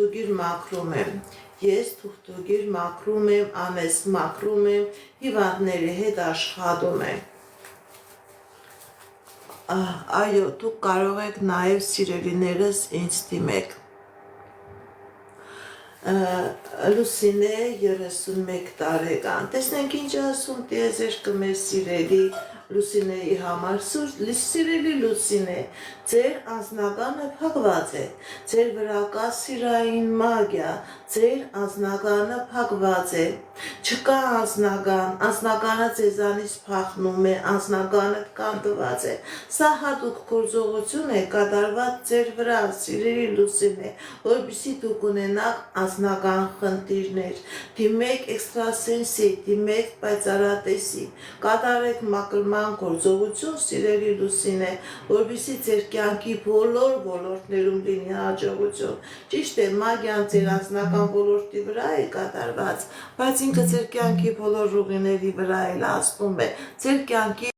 թուղթուգիր մաքրում եմ, ես թուղթուգիր մաքրում եմ, ամես մաքրում եմ, հիվանդների հետ աշխատում եմ։ Այո, դուք կարող եք նաև սիրելիներս ինձ դիմեք։ Լուսինե 31 տարեկան, տեսնենք ինչ ասում տիեզերքը մեր սիրելի Լուսինեի համար, սիրելի Լուսինե, ձեր անձնականը փակված է, ձեր վրա կա սիրային մագիա, ձեր անձնականը փակված է, չկա անձնական, անձնականը ձեզանից փախնում է, անձնականը կանդված է, սա հատուկ գործողություն է կատարված ձեր վրա, սիրելի Լուսինե, որպեսզի դուք ունենաք անձնական խնդիրներ, դիմեք էքստրասենսի, դիմեք պայծառատեսի, կատարեք մաքրման գործողություն, սիրելի Լուսինե, որպեսզի ձեր կյանքի բոլոր ոլորտներում լինի հաջողություն։ Ճիշտ է, մագիան ձեր անձնական ոլորտի վրա է կատարված, բայց ինքը ձեր կյանքի բոլոր ուղիների վրա էլ ազդում է, ձեր կյանքի